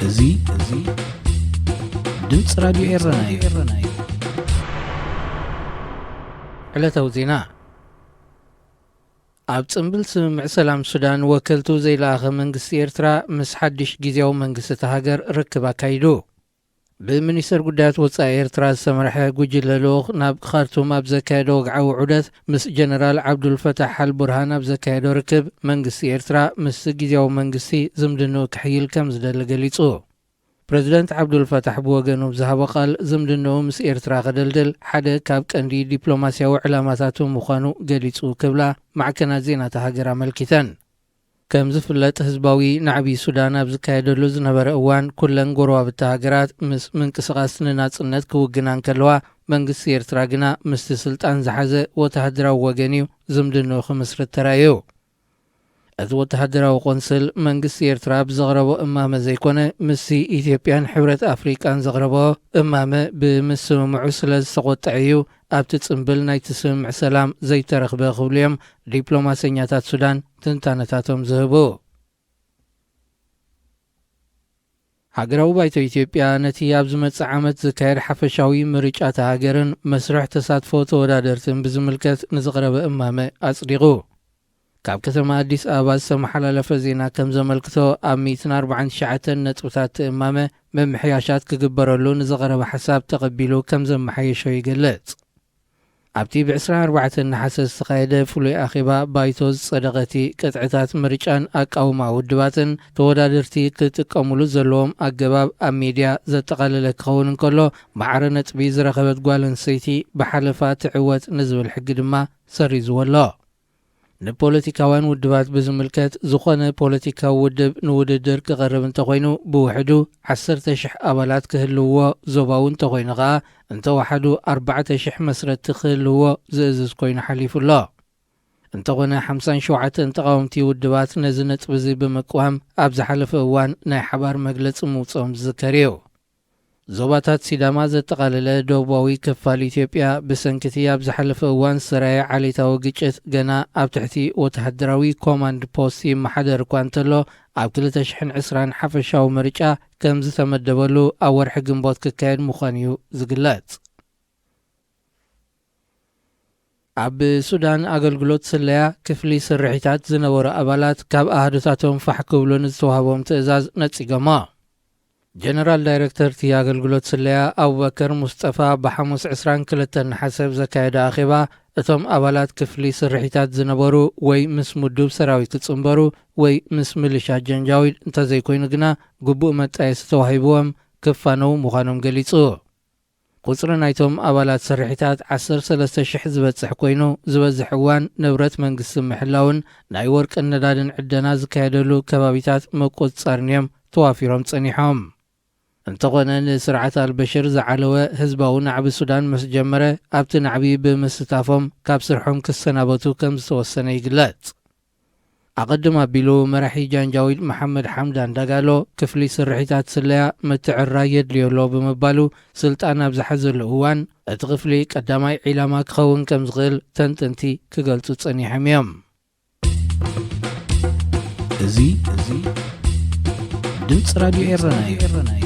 እዙይ ድምጽ ራዲዮ ኤረና እዩ። ዕለታዊ ዜና ኣብ ጽምብል ስምምዕ ሰላም ሱዳን ወከልቱ ዘይለኣኸ መንግስቲ ኤርትራ ምስ ሓድሽ ጊዜያዊ መንግስቲ ሃገር ርክብ ኣካይዱ። ብሚኒስተር ጉዳያት ወጻኢ ኤርትራ ዝተመርሐ ጉጅለ ልኡኽ ናብ ካርቱም ኣብ ዘካየዶ ወግዓዊ ዑደት ምስ ጀነራል ዓብዱልፈታሕ አልቡርሃን ኣብ ዘካየዶ ርክብ መንግስቲ ኤርትራ ምስ ጊዜያዊ መንግስቲ ዝምድንኡ ክሕይል ከም ዝደለ ገሊጹ። ፕረዚደንት ዓብዱልፈታሕ ብወገኑ ብዝሃቦ ቃል ዝምድንኡ ምስ ኤርትራ ከደልድል ሓደ ካብ ቀንዲ ዲፕሎማስያዊ ዕላማታቱ ምዃኑ ገሊጹ ክብላ ማዕከናት ዜናታ ሃገር ኣመልኪተን። ከም ዝፍለጥ ህዝባዊ ናዕቢ ሱዳን ኣብ ዝካየደሉ ዝነበረ እዋን ኩለን ጎረባብቲ ሃገራት ምስ ምንቅስቓስ ንናጽነት ክውግና እንከለዋ መንግስቲ ኤርትራ ግና ምስቲ ስልጣን ዝሓዘ ወተሃደራዊ ወገን እዩ ዝምድንኡ ክምስርት ተራእዩ። እቲ ወተሃደራዊ ቆንስል መንግስቲ ኤርትራ ብዘቕረቦ እማመ ዘይኮነ ምስቲ ኢትዮጵያን ሕብረት ኣፍሪቃን ዘቕረቦ እማመ ብምስምምዑ ስለ ዝተቖጥዐ እዩ ኣብቲ ጽምብል ናይቲ ስምምዕ ሰላም ዘይተረኽበ ክብሉ እዮም ዲፕሎማሰኛታት ሱዳን ትንታነታቶም ዝህቡ። ሃገራዊ ባይቶ ኢትዮጵያ ነቲ ኣብ ዝመጽእ ዓመት ዝካየድ ሓፈሻዊ ምርጫታ ሃገርን መስርሕ ተሳትፎ ተወዳደርትን ብዝምልከት ንዝቕረበ እማመ ኣጽዲቑ። ካብ ከተማ ኣዲስ ኣበባ ዝተመሓላለፈ ዜና ከም ዘመልክቶ ኣብ 149 ነጥብታት እማመ መምሕያሻት ክግበረሉ ንዝቐረበ ሓሳብ ተቐቢሉ ከም ዘመሓየሾ ይገልጽ። ኣብቲ ብ24 ነሓሰ ዝተኻየደ ፍሉይ ኣኼባ ባይቶ ዝጸደቐቲ ቅጥዕታት ምርጫን ኣቃውማ ውድባትን ተወዳደርቲ ክጥቀሙሉ ዘለዎም ኣገባብ ኣብ ሚድያ ዘጠቓለለ ክኸውን እንከሎ ማዕረ ነጥቢ ዝረኸበት ጓል ኣንሰይቲ ብሓለፋ ትዕወት ንዝብል ሕጊ ድማ ሰሪዝዎ ኣሎ። ንፖለቲካውያን ውድባት ብዝምልከት ዝኾነ ፖለቲካዊ ውድብ ንውድድር ክቐርብ እንተኾይኑ ብውሕዱ 10,000 ኣባላት ክህልውዎ ዞባዊ እንተኾይኑ ኸዓ እንተወሓዱ 4,000 መስረቲ ክህልውዎ ዝእዝዝ ኮይኑ ሓሊፉ ኣሎ። እንተኾነ 57 ተቃወምቲ ውድባት ነዚ ነጥቢ እዚ ብምቅዋም ኣብ ዝሓለፈ እዋን ናይ ሓባር መግለፂ ምውፅኦም ዝዝከር እዩ። ዞባታት ሲዳማ ዘጠቓለለ ደቡባዊ ክፋል ኢትዮጵያ ብሰንኪቲ ኣብ ዝሓለፈ እዋን ዝሰራየ ዓሌታዊ ግጭት ገና ኣብ ትሕቲ ወተሃደራዊ ኮማንድ ፖስት ይመሓደር እኳ እንተሎ ኣብ 2020 ሓፈሻዊ ምርጫ ከም ዝተመደበሉ ኣብ ወርሒ ግንቦት ክካየድ ምዃኑ እዩ ዝግለጽ። ኣብ ሱዳን ኣገልግሎት ስለያ ክፍሊ ስርሒታት ዝነበሩ ኣባላት ካብ ኣህዶታቶም ፋሕ ክብሉ ንዝተዋህቦም ትእዛዝ ነጺጎሞ። ጀነራል ዳይረክተር እቲ ኣገልግሎት ስለያ ኣቡበከር ሙስጠፋ ብሓሙስ 22 ነሓሰብ ዘካየደ ኣኼባ እቶም ኣባላት ክፍሊ ስርሒታት ዝነበሩ ወይ ምስ ምዱብ ሰራዊት ክጽምበሩ ወይ ምስ ሚሊሻ ጀንጃዊድ እንተዘይኮይኑ ግና ግቡእ መጣየሲ ተዋሂብዎም ክፋነው ምዃኖም ገሊጹ። ቁጽሪ ናይቶም ኣባላት ስርሒታት 13,000 ዝበጽሕ ኮይኑ ዝበዝሕ እዋን ንብረት መንግስቲ ምሕላውን ናይ ወርቅን ነዳድን ዕደና ዝካየደሉ ከባቢታት መቆጻርን እዮም ተዋፊሮም ጸኒሖም። እንተኾነ ንስርዓት አልበሽር ዝዓለወ ህዝባዊ ናዕቢ ሱዳን ምስ ጀመረ ኣብቲ ናዕቢ ብምስታፎም ካብ ስርሖም ክሰናበቱ ከም ዝተወሰነ ይግለጽ። ኣቐድም ኣቢሉ መራሒ ጃንጃዊድ መሐመድ ሓምዳን ዳጋሎ ክፍሊ ስርሒታት ስለያ ምትዕርራይ የድልየሎ ብምባሉ ስልጣን ኣብ ዝሓዘሉ እዋን እቲ ክፍሊ ቀዳማይ ዒላማ ክኸውን ከም ዝኽእል ተንተንቲ ክገልጹ ጸኒሖም እዮም። እዚ ድምፂ ራዲዮ ኤረና እዩ።